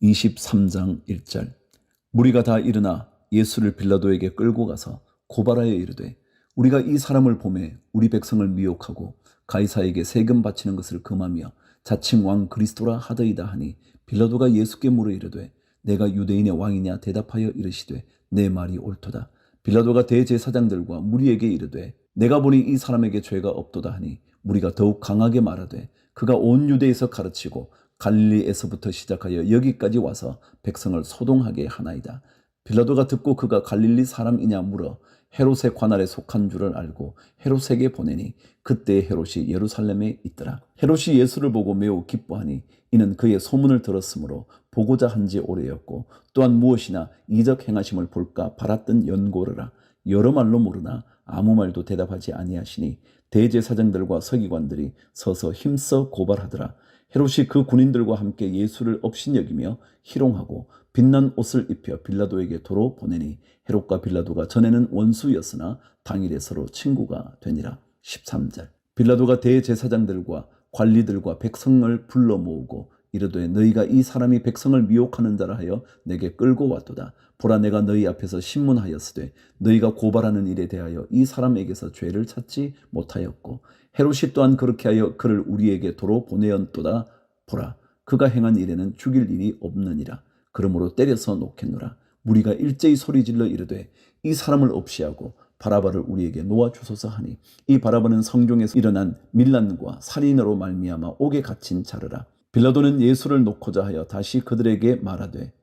23장 1절. 무리가 다 일어나 예수를 빌라도에게 끌고 가서 고발하여 이르되 우리가 이 사람을 보매 우리 백성을 미혹하고 가이사에게 세금 바치는 것을 금하며 자칭 왕 그리스도라 하더이다 하니 빌라도가 예수께 물어 이르되 내가 유대인의 왕이냐 대답하여 이르시되 내 말이 옳도다. 빌라도가 대제사장들과 무리에게 이르되 내가 보니 이 사람에게 죄가 없도다 하니 무리가 더욱 강하게 말하되 그가 온 유대에서 가르치고 갈릴리에서부터 시작하여 여기까지 와서 백성을 소동하게 하나이다. 빌라도가 듣고 그가 갈릴리 사람이냐 물어 헤롯의 관할에 속한 줄을 알고 헤롯에게 보내니 그때 헤롯이 예루살렘에 있더라. 헤롯이 예수를 보고 매우 기뻐하니 이는 그의 소문을 들었으므로 보고자 한지 오래였고 또한 무엇이나 이적 행하심을 볼까 바랐던 연고르라. 여러 말로 모르나 아무 말도 대답하지 아니하시니 대제사장들과 서기관들이 서서 힘써 고발하더라. 헤롯이 그 군인들과 함께 예수를 업신여기며 희롱하고 빛난 옷을 입혀 빌라도에게 도로 보내니 헤롯과 빌라도가 전에는 원수였으나 당일에 서로 친구가 되니라. 13절. 빌라도가 대제사장들과 관리들과 백성을 불러 모으고 이르되 너희가 이 사람이 백성을 미혹하는 자라 하여 내게 끌고 왔도다. 보라 내가 너희 앞에서 신문하였으되 너희가 고발하는 일에 대하여 이 사람에게서 죄를 찾지 못하였고 헤롯이 또한 그렇게 하여 그를 우리에게 도로 보내었도다. 보라 그가 행한 일에는 죽일 일이 없느니라. 그러므로 때려서 놓겠노라. 무리가 일제히 소리질러 이르되 이 사람을 없이하고 바라바를 우리에게 놓아주소서 하니 이 바라바는 성중에서 일어난 밀란과 살인으로 말미암아 옥에 갇힌 자르라. 빌라도는 예수를 놓고자 하여 다시 그들에게 말하되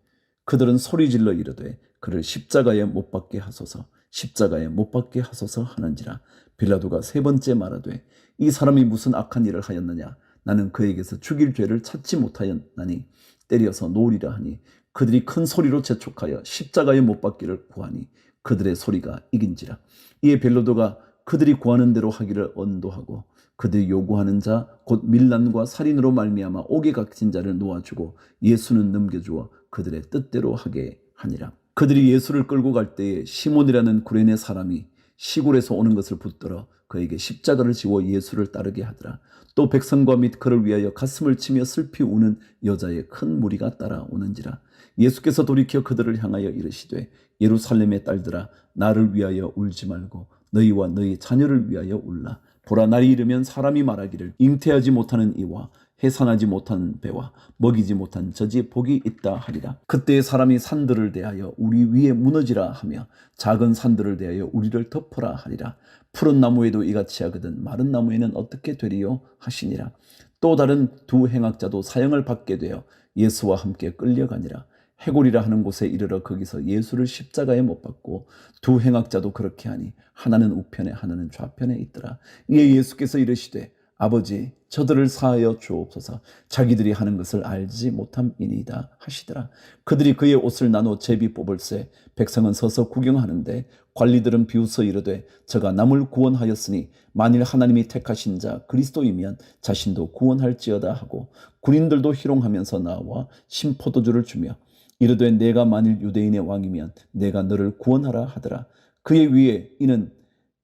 그들은 소리질러 이르되 그를 십자가에 못 박게 하소서 십자가에 못 박게 하소서 하는지라. 빌라도가 세 번째 말하되 이 사람이 무슨 악한 일을 하였느냐. 나는 그에게서 죽일 죄를 찾지 못하였나니 때려서 놓으리라 하니 그들이 큰 소리로 재촉하여 십자가에 못 박기를 구하니 그들의 소리가 이긴지라. 이에 빌라도가 그들이 구하는 대로 하기를 언도하고 그들이 요구하는 자 곧 밀란과 살인으로 말미암아 옥에 갇힌 자를 놓아주고 예수는 넘겨주어 그들의 뜻대로 하게 하니라. 그들이 예수를 끌고 갈 때에 시몬이라는 구레네 사람이 시골에서 오는 것을 붙들어 그에게 십자가를 지워 예수를 따르게 하더라. 또 백성과 및 그를 위하여 가슴을 치며 슬피 우는 여자의 큰 무리가 따라오는지라. 예수께서 돌이켜 그들을 향하여 이르시되 예루살렘의 딸들아 나를 위하여 울지 말고 너희와 너희 자녀를 위하여 울라. 보라 날이 이르면 사람이 말하기를 잉태하지 못하는 이와 해산하지 못한 배와 먹이지 못한 젖이 복이 있다 하리라. 그때 사람이 산들을 대하여 우리 위에 무너지라 하며 작은 산들을 대하여 우리를 덮으라 하리라. 푸른 나무에도 이같이 하거든 마른 나무에는 어떻게 되리요 하시니라. 또 다른 두 행악자도 사형을 받게 되어 예수와 함께 끌려가니라. 해골이라 하는 곳에 이르러 거기서 예수를 십자가에 못 박고 두 행악자도 그렇게 하니 하나는 우편에 하나는 좌편에 있더라. 이에 예수께서 이르시되 아버지 저들을 사하여 주옵소서 자기들이 하는 것을 알지 못함이니이다 하시더라. 그들이 그의 옷을 나눠 제비 뽑을새 백성은 서서 구경하는데 관리들은 비웃어 이르되 저가 남을 구원하였으니 만일 하나님이 택하신 자 그리스도이면 자신도 구원할지어다 하고 군인들도 희롱하면서 나와 신포도주를 주며 이르되 내가 만일 유대인의 왕이면 내가 너를 구원하라 하더라. 그의 위에 이는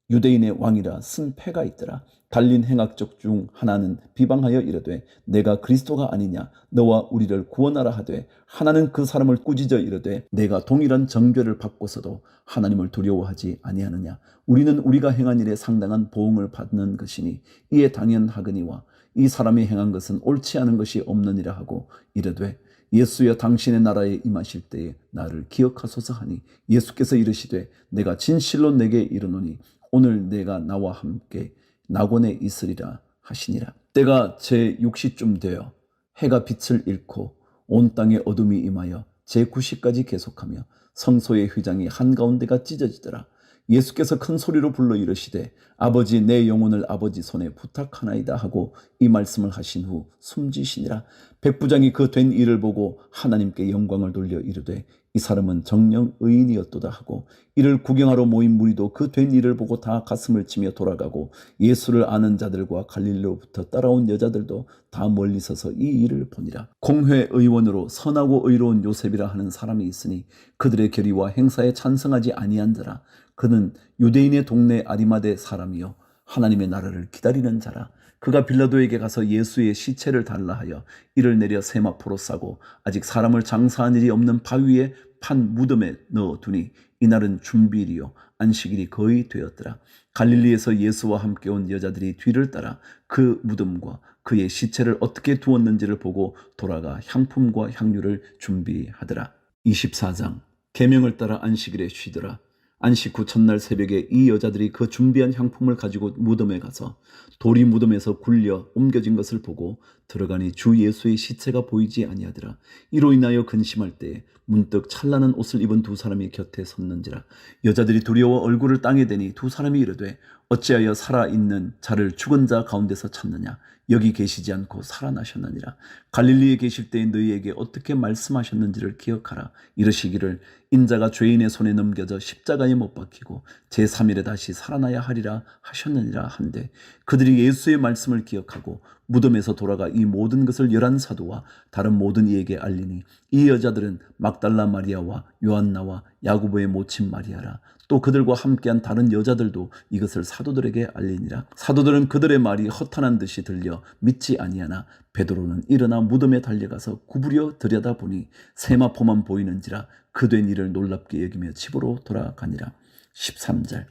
유대인의 왕이라 쓴 패가 있더라. 달린 행악적 중 하나는 비방하여 이르되 내가 그리스도가 아니냐 너와 우리를 구원하라 하되 하나는 그 사람을 꾸짖어 이르되 내가 동일한 정죄를 받고서도 하나님을 두려워하지 아니하느냐. 우리는 우리가 행한 일에 상당한 보응을 받는 것이니 이에 당연하거니와 이 사람이 행한 것은 옳지 않은 것이 없느니라 하고 이르되 예수여 당신의 나라에 임하실 때에 나를 기억하소서 하니 예수께서 이르시되 내가 진실로 내게 이르노니 오늘 내가 나와 함께 낙원에 있으리라 하시니라. 때가 제6시쯤 되어 해가 빛을 잃고 온 땅에 어둠이 임하여 제9시까지 계속하며 성소의 휘장이 한가운데가 찢어지더라. 예수께서 큰 소리로 불러 이르시되 아버지 내 영혼을 아버지 손에 부탁하나이다 하고 이 말씀을 하신 후 숨지시니라. 백부장이 그 된 일을 보고 하나님께 영광을 돌려 이르되 이 사람은 정녕 의인이었도다 하고 이를 구경하러 모인 무리도 그 된 일을 보고 다 가슴을 치며 돌아가고 예수를 아는 자들과 갈릴리로부터 따라온 여자들도 다 멀리 서서 이 일을 보니라. 공회 의원으로 선하고 의로운 요셉이라 하는 사람이 있으니 그들의 결의와 행사에 찬성하지 아니한 자라. 그는 유대인의 동네 아리마대 사람이요 하나님의 나라를 기다리는 자라. 그가 빌라도에게 가서 예수의 시체를 달라 하여 이를 내려 세마포로 싸고 아직 사람을 장사한 일이 없는 바위에 판 무덤에 넣어두니 이날은 준비일이요 안식일이 거의 되었더라. 갈릴리에서 예수와 함께 온 여자들이 뒤를 따라 그 무덤과 그의 시체를 어떻게 두었는지를 보고 돌아가 향품과 향유를 준비하더라. 24장. 계명을 따라 안식일에 쉬더라. 안식 후 첫날 새벽에 이 여자들이 그 준비한 향품을 가지고 무덤에 가서 돌이 무덤에서 굴려 옮겨진 것을 보고 들어가니 주 예수의 시체가 보이지 아니하더라. 이로 인하여 근심할 때에 문득 찬란한 옷을 입은 두 사람이 곁에 섰는지라. 여자들이 두려워 얼굴을 땅에 대니 두 사람이 이르되 어찌하여 살아있는 자를 죽은 자 가운데서 찾느냐. 여기 계시지 않고 살아나셨느니라. 갈릴리에 계실 때에 너희에게 어떻게 말씀하셨는지를 기억하라. 이르시기를 인자가 죄인의 손에 넘겨져 십자가에 못 박히고 제3일에 다시 살아나야 하리라 하셨느니라 한데 그들이 예수의 말씀을 기억하고 무덤에서 돌아가 이 모든 것을 11사도와 다른 모든 이에게 알리니 이 여자들은 막달라 마리아와 요한나와 야고보의 모친 마리아라. 또 그들과 함께한 다른 여자들도 이것을 사도들에게 알리니라. 사도들은 그들의 말이 허탄한 듯이 들려 믿지 아니하나 베드로는 일어나 무덤에 달려가서 구부려 들여다보니 세마포만 보이는지라 그 된 일을 놀랍게 여기며 집으로 돌아가니라. 13절.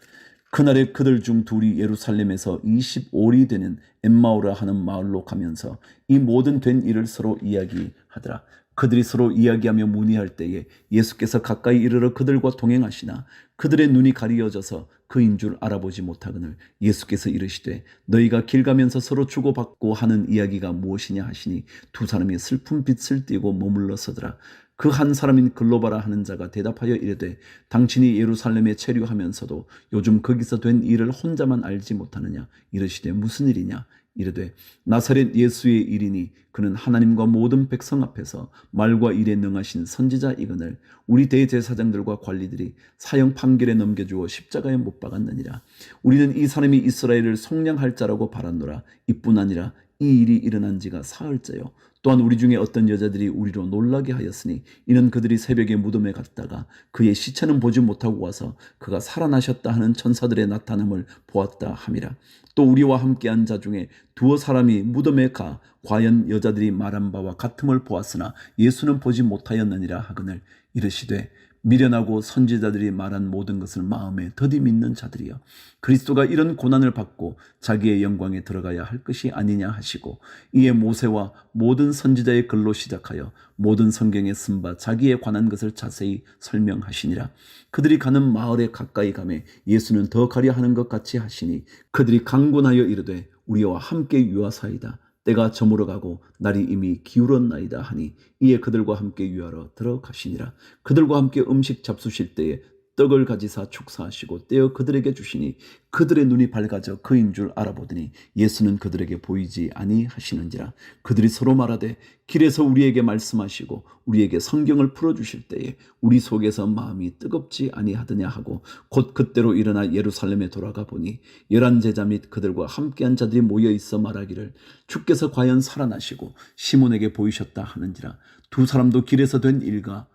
그날에 그들 중 둘이 예루살렘에서 25리 되는 엠마오라 하는 마을로 가면서 이 모든 된 일을 서로 이야기하더라. 그들이 서로 이야기하며 문의할 때에 예수께서 가까이 이르러 그들과 동행하시나 그들의 눈이 가리어져서 그인 줄 알아보지 못하거늘 예수께서 이르시되 너희가 길 가면서 서로 주고받고 하는 이야기가 무엇이냐 하시니 두 사람이 슬픈 빛을 띠고 머물러 서더라. 그 한 사람인 글로바라 하는 자가 대답하여 이르되 당신이 예루살렘에 체류하면서도 요즘 거기서 된 일을 혼자만 알지 못하느냐. 이르시되 무슨 일이냐. 이르되 나사렛 예수의 일이니 그는 하나님과 모든 백성 앞에서 말과 일에 능하신 선지자이거늘 우리 대제사장들과 관리들이 사형 판결에 넘겨주어 십자가에 못 박았느니라. 우리는 이 사람이 이스라엘을 속량할 자라고 바랐노라. 이뿐 아니라 이 일이 일어난 지가 사흘째요. 또한 우리 중에 어떤 여자들이 우리로 놀라게 하였으니 이는 그들이 새벽에 무덤에 갔다가 그의 시체는 보지 못하고 와서 그가 살아나셨다 하는 천사들의 나타남을 보았다 함이라. 또 우리와 함께한 자 중에 두어 사람이 무덤에 가 과연 여자들이 말한 바와 같음을 보았으나 예수는 보지 못하였느니라 하거늘 이르시되 미련하고 선지자들이 말한 모든 것을 마음에 더디 믿는 자들이여 그리스도가 이런 고난을 받고 자기의 영광에 들어가야 할 것이 아니냐 하시고 이에 모세와 모든 선지자의 글로 시작하여 모든 성경에 쓴 바 자기에 관한 것을 자세히 설명하시니라. 그들이 가는 마을에 가까이 가매 예수는 더 가려 하는 것 같이 하시니 그들이 강군하여 이르되 우리와 함께 유하사이다. 때가 저물어 가고 날이 이미 기울었나이다 하니 이에 그들과 함께 유하러 들어가시니라. 그들과 함께 음식 잡수실 때에 떡을 가지사 축사하시고 떼어 그들에게 주시니 그들의 눈이 밝아져 그인 줄 알아보더니 예수는 그들에게 보이지 아니하시는지라. 그들이 서로 말하되 길에서 우리에게 말씀하시고 우리에게 성경을 풀어주실 때에 우리 속에서 마음이 뜨겁지 아니하더냐 하고 곧 그때로 일어나 예루살렘에 돌아가 보니 11 제자 및 그들과 함께한 자들이 모여있어 말하기를 주께서 과연 살아나시고 시몬에게 보이셨다 하는지라. 두 사람도 길에서 된 일과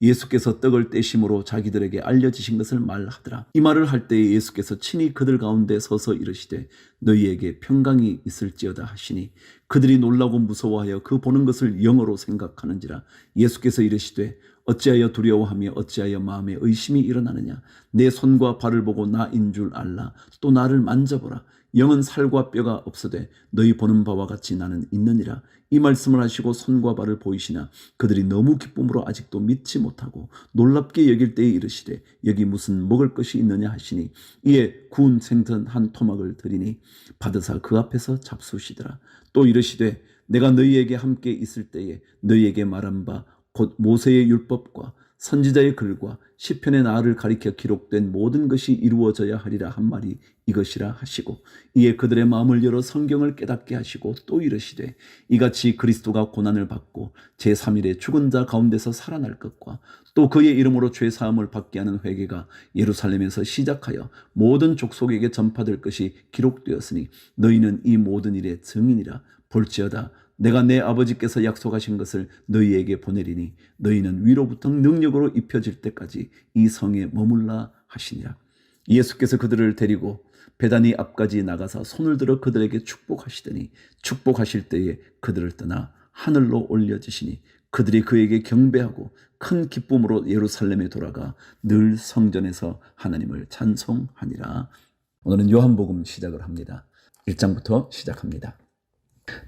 예수께서 떡을 떼심으로 자기들에게 알려지신 것을 말하더라. 이 말을 할 때에 예수께서 친히 그들 가운데 서서 이르시되 너희에게 평강이 있을지어다 하시니 그들이 놀라고 무서워하여 그 보는 것을 영어로 생각하는지라. 예수께서 이르시되 어찌하여 두려워하며 어찌하여 마음에 의심이 일어나느냐. 내 손과 발을 보고 나인 줄 알라. 또 나를 만져보라. 영은 살과 뼈가 없으되 너희 보는 바와 같이 나는 있느니라. 이 말씀을 하시고 손과 발을 보이시나 그들이 너무 기쁨으로 아직도 믿지 못하고 놀랍게 여길 때에 이르시되 여기 무슨 먹을 것이 있느냐 하시니 이에 구운 생선 한 토막을 드리니 받으사 그 앞에서 잡수시더라. 또 이르시되 내가 너희에게 함께 있을 때에 너희에게 말한 바 곧 모세의 율법과 선지자의 글과 시편의 나를 가리켜 기록된 모든 것이 이루어져야 하리라 한 말이 이것이라 하시고 이에 그들의 마음을 열어 성경을 깨닫게 하시고 또 이르시되 이같이 그리스도가 고난을 받고 제3일에 죽은 자 가운데서 살아날 것과 또 그의 이름으로 죄사함을 받게 하는 회개가 예루살렘에서 시작하여 모든 족속에게 전파될 것이 기록되었으니 너희는 이 모든 일의 증인이라. 볼지어다 내가 내 아버지께서 약속하신 것을 너희에게 보내리니 너희는 위로부터 능력으로 입혀질 때까지 이 성에 머물라 하시니라. 예수께서 그들을 데리고 베다니 앞까지 나가서 손을 들어 그들에게 축복하시더니 축복하실 때에 그들을 떠나 하늘로 올려지시니 그들이 그에게 경배하고 큰 기쁨으로 예루살렘에 돌아가 늘 성전에서 하나님을 찬송하니라. 오늘은 요한복음 시작을 합니다. 1장부터 시작합니다.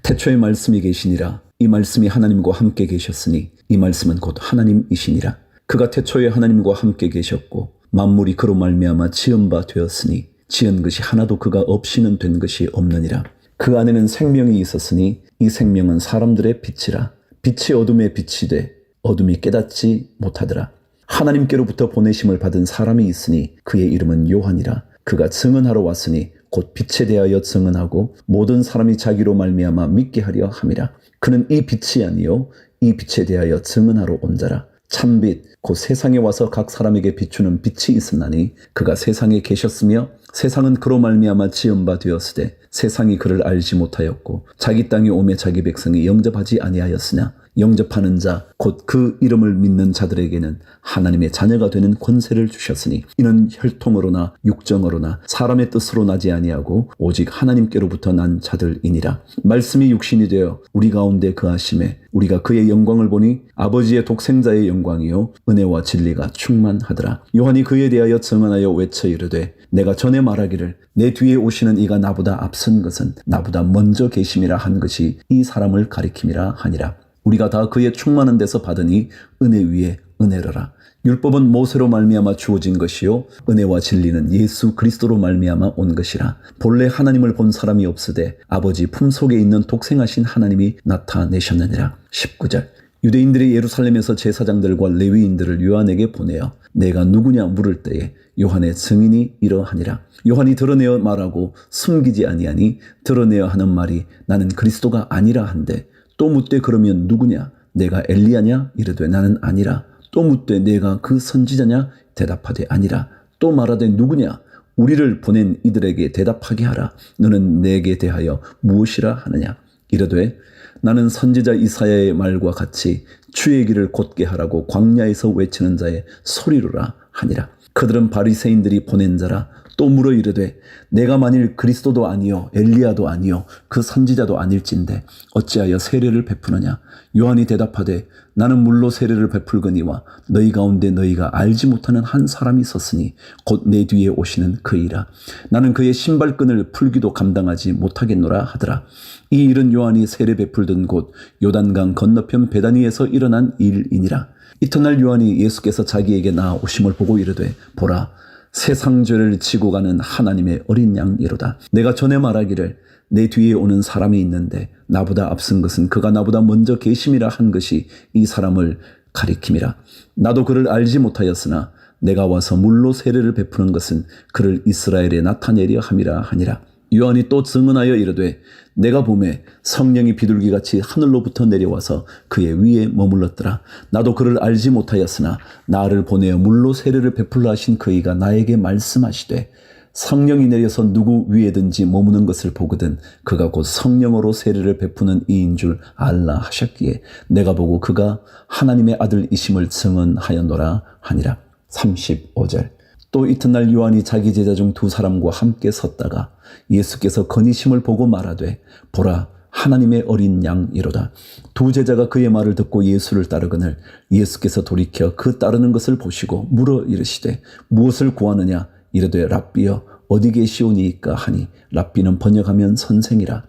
태초에 말씀이 계시니라. 이 말씀이 하나님과 함께 계셨으니 이 말씀은 곧 하나님이시니라. 그가 태초에 하나님과 함께 계셨고 만물이 그로 말미암아 지은 바 되었으니 지은 것이 하나도 그가 없이는 된 것이 없느니라. 그 안에는 생명이 있었으니 이 생명은 사람들의 빛이라. 빛이 어둠에 빛이 돼 어둠이 깨닫지 못하더라. 하나님께로부터 보내심을 받은 사람이 있으니 그의 이름은 요한이라. 그가 증언하러 왔으니 곧 빛에 대하여 증언하고 모든 사람이 자기로 말미암아 믿게 하려 함이라. 그는 이 빛이 아니요 이 빛에 대하여 증언하러 온 자라. 참빛 곧 세상에 와서 각 사람에게 비추는 빛이 있었나니 그가 세상에 계셨으며 세상은 그로 말미암아 지은 바 되었으되 세상이 그를 알지 못하였고 자기 땅에 오매 자기 백성이 영접하지 아니하였으나 영접하는 자 곧 그 이름을 믿는 자들에게는 하나님의 자녀가 되는 권세를 주셨으니 이는 혈통으로나 육정으로나 사람의 뜻으로 나지 아니하고 오직 하나님께로부터 난 자들이니라. 말씀이 육신이 되어 우리 가운데 거하심에 우리가 그의 영광을 보니 아버지의 독생자의 영광이요 은혜와 진리가 충만하더라. 요한이 그에 대하여 증언하여 외쳐 이르되 내가 전에 말하기를 내 뒤에 오시는 이가 나보다 앞선 것은 나보다 먼저 계심이라 한 것이 이 사람을 가리킴이라 하니라. 우리가 다 그의 충만한 데서 받으니 은혜 위에 은혜로라. 율법은 모세로 말미암아 주어진 것이요 은혜와 진리는 예수 그리스도로 말미암아 온 것이라. 본래 하나님을 본 사람이 없으되 아버지 품속에 있는 독생하신 하나님이 나타내셨느니라. 19절 유대인들이 예루살렘에서 제사장들과 레위인들을 요한에게 보내어 내가 누구냐 물을 때에 요한의 증인이 이러하니라. 요한이 드러내어 말하고 숨기지 아니하니 드러내어 하는 말이 나는 그리스도가 아니라 한데 또 묻되 그러면 누구냐? 내가 엘리야냐? 이르되 나는 아니라. 또 묻되 내가 그 선지자냐? 대답하되 아니라. 또 말하되 누구냐? 우리를 보낸 이들에게 대답하게 하라. 너는 내게 대하여 무엇이라 하느냐? 이르되 나는 선지자 이사야의 말과 같이 주의 길을 곧게 하라고 광야에서 외치는 자의 소리로라 하니라. 그들은 바리새인들이 보낸 자라. 또 물어 이르되 내가 만일 그리스도도 아니요 엘리야도 아니요 그 선지자도 아닐진데 어찌하여 세례를 베푸느냐? 요한이 대답하되 나는 물로 세례를 베풀거니와 너희 가운데 너희가 알지 못하는 한 사람이 있었으니 곧 내 뒤에 오시는 그이라. 나는 그의 신발끈을 풀기도 감당하지 못하겠노라 하더라. 이 일은 요한이 세례 베풀던 곳 요단강 건너편 베다니에서 일어난 일이니라. 이튿날 요한이 예수께서 자기에게 나아오심을 보고 이르되 보라 세상 죄를 지고 가는 하나님의 어린 양이로다. 내가 전에 말하기를 내 뒤에 오는 사람이 있는데 나보다 앞선 것은 그가 나보다 먼저 계심이라 한 것이 이 사람을 가리킴이라. 나도 그를 알지 못하였으나 내가 와서 물로 세례를 베푸는 것은 그를 이스라엘에 나타내려 함이라 하니라. 요한이 또 증언하여 이르되 내가 보매 성령이 비둘기같이 하늘로부터 내려와서 그의 위에 머물렀더라. 나도 그를 알지 못하였으나 나를 보내어 물로 세례를 베풀라 하신 그이가 나에게 말씀하시되 성령이 내려서 누구 위에든지 머무는 것을 보거든 그가 곧 성령으로 세례를 베푸는 이인 줄 알라 하셨기에 내가 보고 그가 하나님의 아들이심을 증언하였노라 하니라. 35절 또 이튿날 요한이 자기 제자 중 두 사람과 함께 섰다가 예수께서 거니심을 보고 말하되 보라 하나님의 어린 양이로다. 두 제자가 그의 말을 듣고 예수를 따르거늘 예수께서 돌이켜 그 따르는 것을 보시고 물어 이르시되 무엇을 구하느냐? 이르되 랍비여 어디 계시오니이까 하니 랍비는 번역하면 선생이라.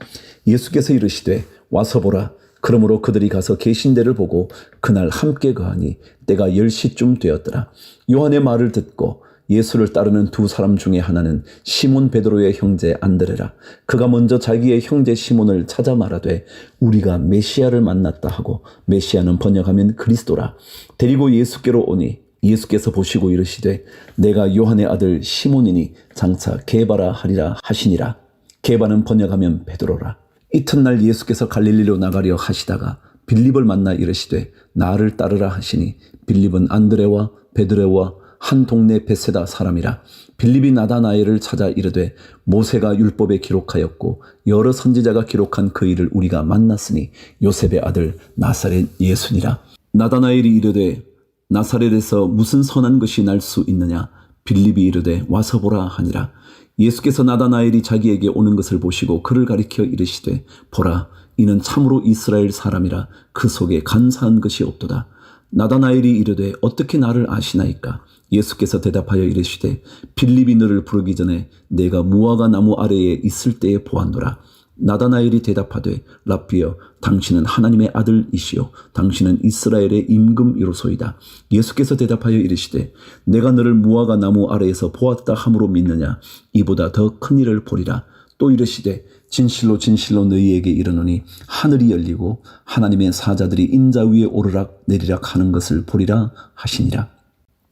예수께서 이르시되 와서 보라. 그러므로 그들이 가서 계신 데를 보고 그날 함께 거하니 때가 10시쯤 되었더라. 요한의 말을 듣고 예수를 따르는 두 사람 중에 하나는 시몬 베드로의 형제 안드레라. 그가 먼저 자기의 형제 시몬을 찾아 말하되 우리가 메시아를 만났다 하고 메시아는 번역하면 그리스도라. 데리고 예수께로 오니 예수께서 보시고 이르시되 내가 요한의 아들 시몬이니 장차 게바라 하리라 하시니라. 게바는 번역하면 베드로라. 이튿날 예수께서 갈릴리로 나가려 하시다가 빌립을 만나 이르시되 나를 따르라 하시니 빌립은 안드레와 베드로와 한 동네 베세다 사람이라. 빌립이 나다나엘을 찾아 이르되 모세가 율법에 기록하였고 여러 선지자가 기록한 그 일을 우리가 만났으니 요셉의 아들 나사렛 예수니라. 나다나엘이 이르되 나사렛에서 무슨 선한 것이 날 수 있느냐? 빌립이 이르되 와서 보라 하니라. 예수께서 나다나엘이 자기에게 오는 것을 보시고 그를 가리켜 이르시되 보라 이는 참으로 이스라엘 사람이라 그 속에 간사한 것이 없도다. 나다나엘이 이르되 어떻게 나를 아시나이까? 예수께서 대답하여 이르시되 빌립이 너를 부르기 전에 내가 무화과 나무 아래에 있을 때에 보았노라. 나다나엘이 대답하되 랍비여 당신은 하나님의 아들이시요 당신은 이스라엘의 임금이로소이다. 예수께서 대답하여 이르시되 내가 너를 무화과 나무 아래에서 보았다 함으로 믿느냐? 이보다 더 큰 일을 보리라. 또 이르시되 진실로 진실로 너희에게 이르노니 하늘이 열리고 하나님의 사자들이 인자 위에 오르락 내리락 하는 것을 보리라 하시니라.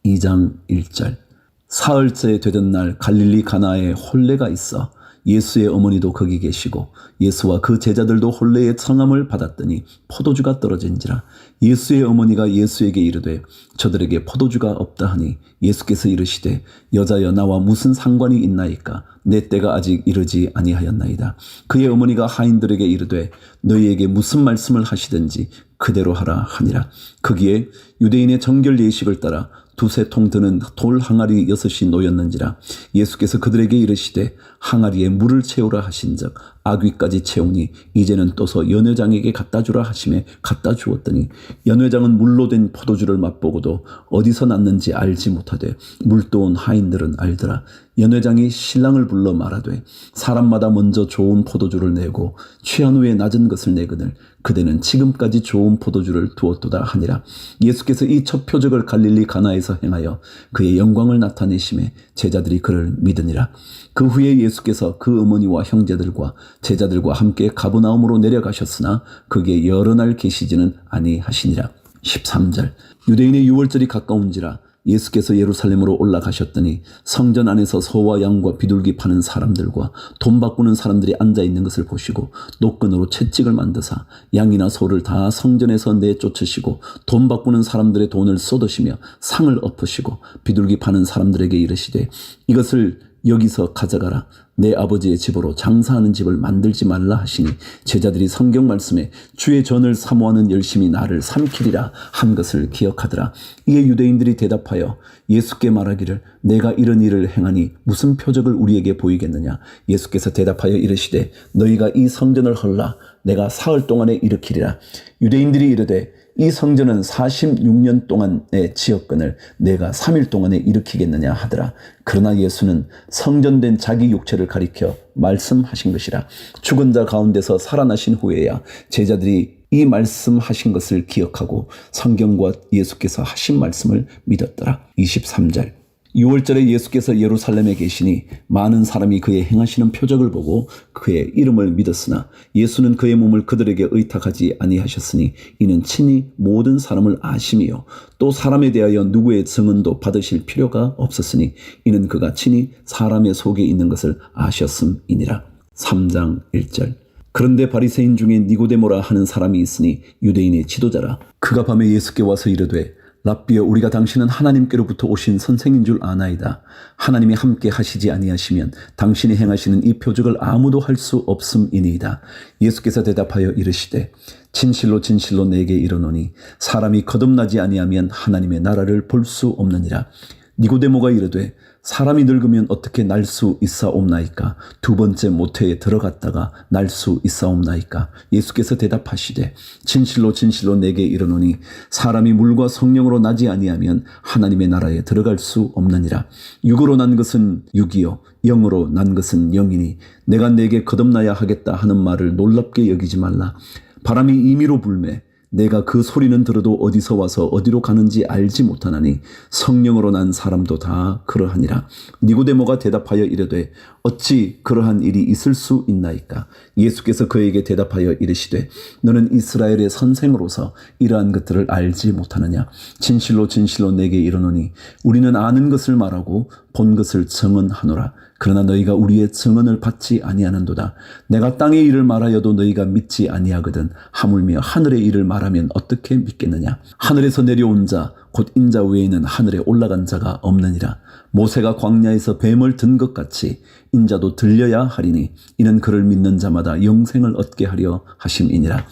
2장 1절. 사흘째 되던 날 갈릴리 가나에 혼례가 있어 예수의 어머니도 거기 계시고 예수와 그 제자들도 혼례의 청함을 받았더니 포도주가 떨어진지라. 예수의 어머니가 예수에게 이르되 저들에게 포도주가 없다 하니 예수께서 이르시되 여자여 나와 무슨 상관이 있나이까? 내 때가 아직 이르지 아니하였나이다. 그의 어머니가 하인들에게 이르되 너희에게 무슨 말씀을 하시든지 그대로 하라 하니라. 거기에 유대인의 정결 예식을 따라 두세 통 드는 돌 항아리 6이 놓였는지라. 예수께서 그들에게 이르시되 항아리에 물을 채우라 하신즉 아귀까지 채우니 이제는 떠서 연회장에게 갖다 주라 하시매 갖다 주었더니 연회장은 물로 된 포도주를 맛보고도 어디서 났는지 알지 못하되 물도온 하인들은 알더라. 연회장이 신랑을 불러 말하되 사람마다 먼저 좋은 포도주를 내고 취한 후에 낮은 것을 내거늘 그대는 지금까지 좋은 포도주를 두었도다 하니라. 예수께서 이 첫 표적을 갈릴리 가나에서 행하여 그의 영광을 나타내심에 제자들이 그를 믿으니라. 그 후에 예수께서 그 어머니와 형제들과 제자들과 함께 가버나움으로 내려가셨으나 거기에 여러 날 계시지는 아니하시니라. 13절. 유대인의 유월절이 가까운지라 예수께서 예루살렘으로 올라가셨더니 성전 안에서 소와 양과 비둘기 파는 사람들과 돈 바꾸는 사람들이 앉아있는 것을 보시고 노끈으로 채찍을 만드사 양이나 소를 다 성전에서 내쫓으시고 돈 바꾸는 사람들의 돈을 쏟으시며 상을 엎으시고 비둘기 파는 사람들에게 이르시되 이것을 여기서 가져가라. 내 아버지의 집으로 장사하는 집을 만들지 말라 하시니 제자들이 성경 말씀에 주의 전을 사모하는 열심히 나를 삼키리라 한 것을 기억하더라. 이에 유대인들이 대답하여 예수께 말하기를 내가 이런 일을 행하니 무슨 표적을 우리에게 보이겠느냐? 예수께서 대답하여 이르시되 너희가 이 성전을 헐라 내가 사흘 동안에 일으키리라. 유대인들이 이르되 이 성전은 46년 동안의 지역권을 내가 3일 동안에 일으키겠느냐 하더라. 그러나 예수는 성전된 자기 육체를 가리켜 말씀하신 것이라. 죽은 자 가운데서 살아나신 후에야 제자들이 이 말씀하신 것을 기억하고 성경과 예수께서 하신 말씀을 믿었더라. 23절. 6월절에 예수께서 예루살렘에 계시니 많은 사람이 그의 행하시는 표적을 보고 그의 이름을 믿었으나 예수는 그의 몸을 그들에게 의탁하지 아니하셨으니 이는 친히 모든 사람을 아심이요 또 사람에 대하여 누구의 증언도 받으실 필요가 없었으니 이는 그가 친히 사람의 속에 있는 것을 아셨음이니라. 3장 1절. 그런데 바리새인 중에 니고데모라 하는 사람이 있으니 유대인의 지도자라. 그가 밤에 예수께 와서 이르되 랍비여 우리가 당신은 하나님께로부터 오신 선생인 줄 아나이다. 하나님이 함께 하시지 아니하시면 당신이 행하시는 이 표적을 아무도 할 수 없음이니이다. 예수께서 대답하여 이르시되 진실로 진실로 내게 이르노니 사람이 거듭나지 아니하면 하나님의 나라를 볼 수 없느니라. 니고데모가 이르되 사람이 늙으면 어떻게 날 수 있사옵나이까? 두 번째 모태에 들어갔다가 날 수 있사옵나이까? 예수께서 대답하시되 진실로 진실로 내게 이르노니 사람이 물과 성령으로 나지 아니하면 하나님의 나라에 들어갈 수 없느니라. 육으로 난 것은 육이요 영으로 난 것은 영이니 내가 내게 거듭나야 하겠다 하는 말을 놀랍게 여기지 말라. 바람이 임의로 불매 내가 그 소리는 들어도 어디서 와서 어디로 가는지 알지 못하나니 성령으로 난 사람도 다 그러하니라. 니고데모가 대답하여 이르되 어찌 그러한 일이 있을 수 있나이까? 예수께서 그에게 대답하여 이르시되 너는 이스라엘의 선생으로서 이러한 것들을 알지 못하느냐? 진실로 진실로 내게 이르노니 우리는 아는 것을 말하고 본 것을 증언하노라. 그러나 너희가 우리의 증언을 받지 아니하는도다. 내가 땅의 일을 말하여도 너희가 믿지 아니하거든 하물며 하늘의 일을 말하면 어떻게 믿겠느냐? 하늘에서 내려온 자 곧 인자 외에는 하늘에 올라간 자가 없느니라. 모세가 광야에서 뱀을 든 것 같이 인자도 들려야 하리니 이는 그를 믿는 자마다 영생을 얻게 하려 하심이니라.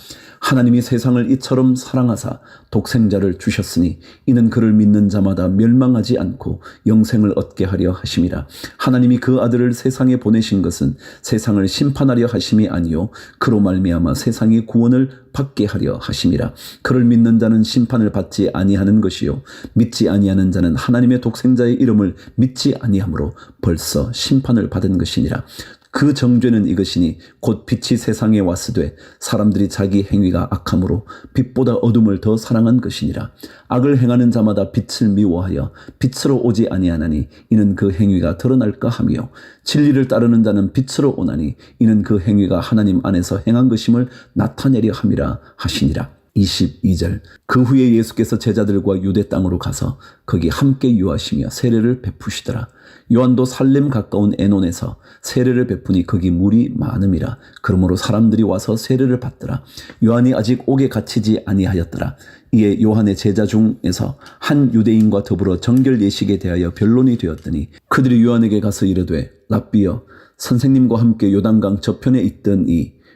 하나님이 세상을 이처럼 사랑하사 독생자를 주셨으니 이는 그를 믿는 자마다 멸망하지 않고 영생을 얻게 하려 하심이라. 하나님이 그 아들을 세상에 보내신 것은 세상을 심판하려 하심이 아니요 그로 말미암아 세상이 구원을 받게 하려 하심이라. 그를 믿는 자는 심판을 받지 아니하는 것이요 믿지 아니하는 자는 하나님의 독생자의 이름을 믿지 아니하므로 벌써 심판을 받은 것이니라. 그 정죄는 이것이니 곧 빛이 세상에 왔으되 사람들이 자기 행위가 악함으로 빛보다 어둠을 더 사랑한 것이니라. 악을 행하는 자마다 빛을 미워하여 빛으로 오지 아니하나니 이는 그 행위가 드러날까 하며 진리를 따르는 자는 빛으로 오나니 이는 그 행위가 하나님 안에서 행한 것임을 나타내려 함이라 하시니라. 22절. 그 후에 예수께서 제자들과 유대 땅으로 가서 거기 함께 유하시며 세례를 베푸시더라. 요한도 살렘 가까운 에논에서 세례를 베푸니 거기 물이 많음이라. 그러므로 사람들이 와서 세례를 받더라. 요한이 아직 옥에 갇히지 아니하였더라. 이에 요한의 제자 중에서 한 유대인과 더불어 정결 예식에 대하여 변론이 되었더니 그들이 요한에게 가서 이르되 랍비여 선생님과 함께 요단강 저편에 있던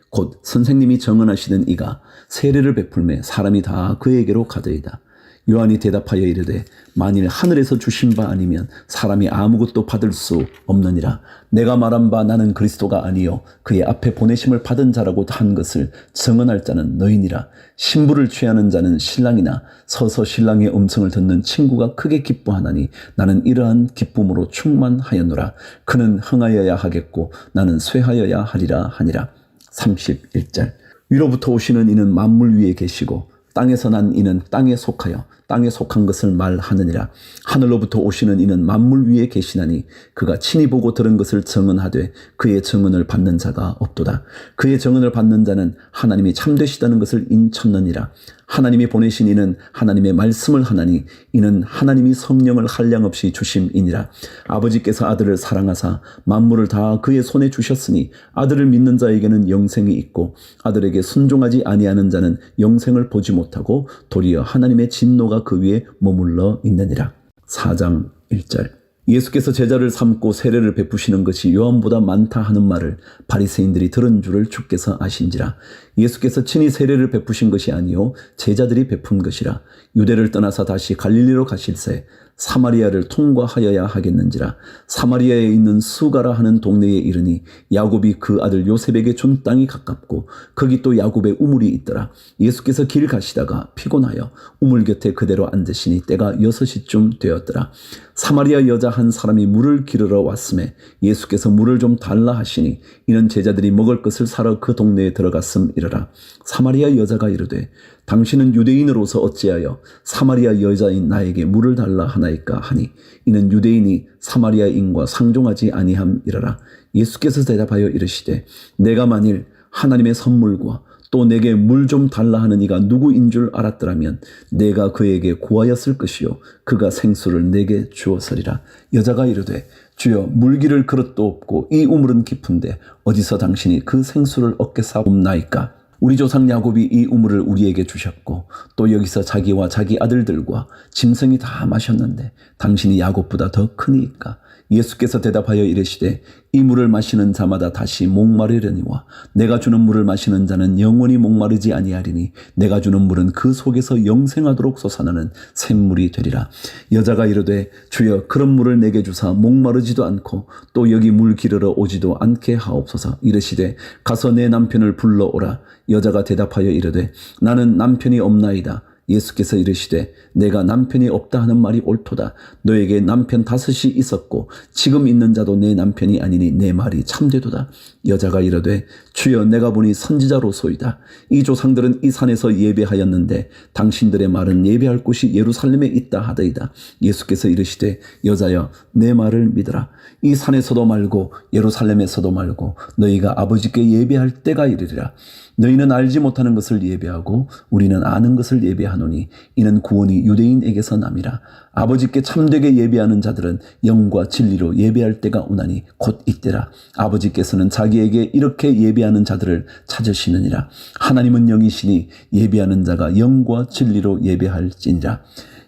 곧 선생님이 정언하시는 이가 세례를 베풀매 사람이 다 그에게로 가더이다. 요한이 대답하여 이르되 만일 하늘에서 주신 바 아니면 사람이 아무것도 받을 수 없느니라. 내가 말한 바 나는 그리스도가 아니요 그의 앞에 보내심을 받은 자라고 한 것을 증언할 자는 너희니라. 신부를 취하는 자는 신랑이나 서서 신랑의 음성을 듣는 친구가 크게 기뻐하나니 나는 이러한 기쁨으로 충만하였노라. 그는 흥하여야 하겠고 나는 쇠하여야 하리라 하니라. 31절. 위로부터 오시는 이는 만물 위에 계시고 땅에서 난 이는 땅에 속하여 땅에 속한 것을 말하느니라. 하늘로부터 오시는 이는 만물 위에 계시나니 그가 친히 보고 들은 것을 증언하되 그의 증언을 받는 자가 없도다. 그의 증언을 받는 자는 하나님이 참되시다는 것을 인쳤느니라. 하나님이 보내신 이는 하나님의 말씀을 하나니 이는 하나님이 성령을 한량없이 주심이니라. 아버지께서 아들을 사랑하사 만물을 다 그의 손에 주셨으니 아들을 믿는 자에게는 영생이 있고 아들에게 순종하지 아니하는 자는 영생을 보지 못하고 도리어 하나님의 진노가 그 위에 머물러 있느니라. 4장 1절. 예수께서 제자를 삼고 세례를 베푸시는 것이 요한보다 많다 하는 말을 바리새인들이 들은 줄을 주께서 아신지라. 예수께서 친히 세례를 베푸신 것이 아니요 제자들이 베푼 것이라. 유대를 떠나서 다시 갈릴리로 가실새 사마리아를 통과하여야 하겠는지라. 사마리아에 있는 수가라 하는 동네에 이르니 야곱이 그 아들 요셉에게 준 땅이 가깝고 거기 또 야곱의 우물이 있더라. 예수께서 길 가시다가 피곤하여 우물 곁에 그대로 앉으시니 때가 6시쯤 되었더라. 사마리아 여자 한 사람이 물을 기르러 왔음에 예수께서 물을 좀 달라 하시니 이는 제자들이 먹을 것을 사러 그 동네에 들어갔음이러라. 사마리아 여자가 이르되 당신은 유대인으로서 어찌하여 사마리아 여자인 나에게 물을 달라 하나이까 하니 이는 유대인이 사마리아인과 상종하지 아니함이러라. 예수께서 대답하여 이르시되 내가 만일 하나님의 선물과 또 내게 물 좀 달라 하는 이가 누구인 줄 알았더라면 내가 그에게 구하였을 것이요 그가 생수를 내게 주었으리라. 여자가 이르되 주여 물기를 그릇도 없고 이 우물은 깊은데 어디서 당신이 그 생수를 얻게 사옵나이까. 우리 조상 야곱이 이 우물을 우리에게 주셨고 또 여기서 자기와 자기 아들들과 짐승이 다 마셨는데 당신이 야곱보다 더 크니까. 예수께서 대답하여 이르시되 이 물을 마시는 자마다 다시 목마르려니와 내가 주는 물을 마시는 자는 영원히 목마르지 아니하리니 내가 주는 물은 그 속에서 영생하도록 솟아나는 샘물이 되리라. 여자가 이르되 주여 그런 물을 내게 주사 목마르지도 않고 또 여기 물 기르러 오지도 않게 하옵소서. 이르시되 가서 내 남편을 불러오라. 여자가 대답하여 이르되 나는 남편이 없나이다. 예수께서 이르시되 내가 남편이 없다 하는 말이 옳도다. 너에게 남편 5이 있었고 지금 있는 자도 내 남편이 아니니 내 말이 참되도다. 여자가 이르되 주여 내가 보니 선지자로소이다. 이 조상들은 이 산에서 예배하였는데 당신들의 말은 예배할 곳이 예루살렘에 있다 하더이다. 예수께서 이르시되 여자여 내 말을 믿으라. 이 산에서도 말고 예루살렘에서도 말고 너희가 아버지께 예배할 때가 이르리라. 너희는 알지 못하는 것을 예배하고 우리는 아는 것을 예배하노니 이는 구원이 유대인에게서 남이라. 아버지께 참되게 예배하는 자들은 영과 진리로 예배할 때가 오나니 곧 이때라. 아버지께서는 자기에게 이렇게 예배하는 자들을 찾으시느니라. 하나님은 영이시니 예배하는 자가 영과 진리로 예배할지니라.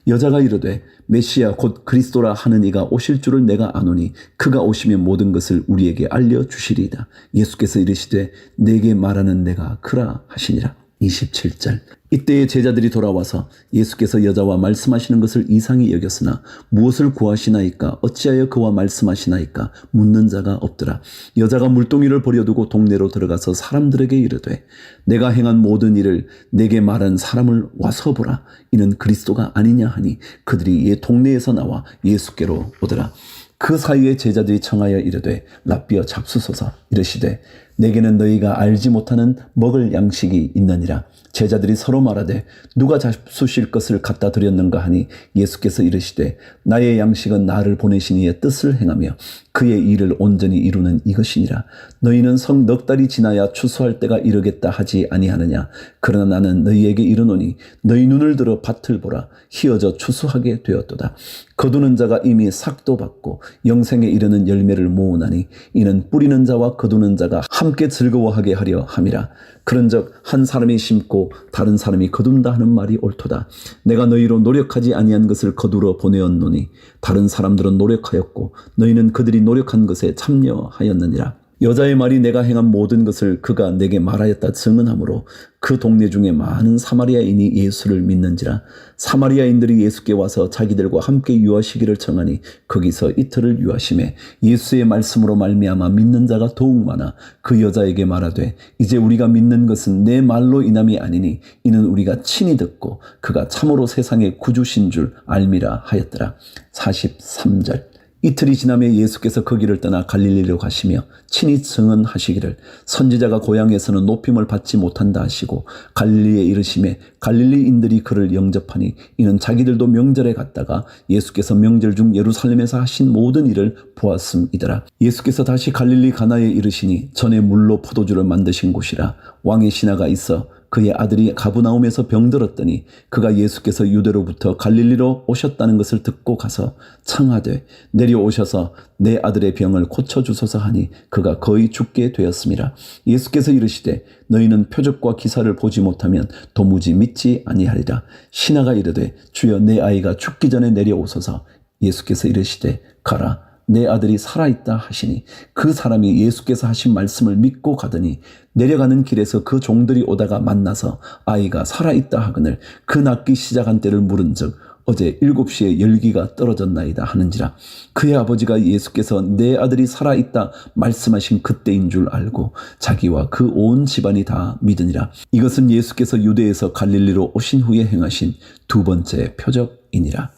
여자가 이르되 메시아 곧 그리스도라 하는 이가 오실 줄을 내가 아노니 그가 오시면 모든 것을 우리에게 알려주시리이다. 예수께서 이르시되 내게 말하는 내가 그라 하시니라. 27절. 이때에 제자들이 돌아와서 예수께서 여자와 말씀하시는 것을 이상히 여겼으나 무엇을 구하시나이까 어찌하여 그와 말씀하시나이까 묻는 자가 없더라. 여자가 물동이를 버려두고 동네로 들어가서 사람들에게 이르되 내가 행한 모든 일을 내게 말한 사람을 와서 보라. 이는 그리스도가 아니냐 하니 그들이 동네에서 나와 예수께로 오더라. 그 사이에 제자들이 청하여 이르되 라삐어 잡수소서. 이르시되 내게는 너희가 알지 못하는 먹을 양식이 있느니라. 제자들이 서로 말하되 누가 잡수실 것을 갖다 드렸는가 하니 예수께서 이르시되 나의 양식은 나를 보내신 이의 뜻을 행하며 그의 일을 온전히 이루는 이것이니라. 너희는 성 넉 달이 지나야 추수할 때가 이르겠다 하지 아니하느냐. 그러나 나는 너희에게 이르노니 너희 눈을 들어 밭을 보라. 희어져 추수하게 되었도다. 거두는 자가 이미 삭도 받고 영생에 이르는 열매를 모으나니 이는 뿌리는 자와 거두는 자가 함께 즐거워하게 하려 함이라. 그런즉 한 사람이 심고 다른 사람이 거둔다 하는 말이 옳도다. 내가 너희로 노력하지 아니한 것을 거두러 보내었노니 다른 사람들은 노력하였고 너희는 그들이 노력한 것에 참여하였느니라. 여자의 말이 내가 행한 모든 것을 그가 내게 말하였다 증언하므로 그 동네 중에 많은 사마리아인이 예수를 믿는지라. 사마리아인들이 예수께 와서 자기들과 함께 유하시기를 청하니 거기서 이틀을 유하심에 예수의 말씀으로 말미암아 믿는 자가 더욱 많아 그 여자에게 말하되 이제 우리가 믿는 것은 내 말로 인함이 아니니 이는 우리가 친히 듣고 그가 참으로 세상의 구주신 줄 알미라 하였더라. 43절. 이틀이 지나며 예수께서 거기를 떠나 갈릴리로 가시며 친히 증언하시기를 선지자가 고향에서는 높임을 받지 못한다 하시고 갈릴리에 이르시매 갈릴리인들이 그를 영접하니 이는 자기들도 명절에 갔다가 예수께서 명절 중 예루살렘에서 하신 모든 일을 보았음이더라. 예수께서 다시 갈릴리 가나에 이르시니 전에 물로 포도주를 만드신 곳이라. 왕의 신하가 있어 그의 아들이 가브나움에서 병들었더니 그가 예수께서 유대로부터 갈릴리로 오셨다는 것을 듣고 가서 청하되 내려오셔서 내 아들의 병을 고쳐주소서 하니 그가 거의 죽게 되었음이라. 예수께서 이르시되 너희는 표적과 기사를 보지 못하면 도무지 믿지 아니하리라. 신하가 이르되 주여 내 아이가 죽기 전에 내려오소서. 예수께서 이르시되 가라. 내 아들이 살아있다 하시니 그 사람이 예수께서 하신 말씀을 믿고 가더니 내려가는 길에서 그 종들이 오다가 만나서 아이가 살아있다 하거늘 그 낫기 시작한 때를 물은즉 어제 7시에 열기가 떨어졌나이다 하는지라. 그의 아버지가 예수께서 내 아들이 살아있다 말씀하신 그때인 줄 알고 자기와 그 온 집안이 다 믿으니라. 이것은 예수께서 유대에서 갈릴리로 오신 후에 행하신 두 번째 표적이니라.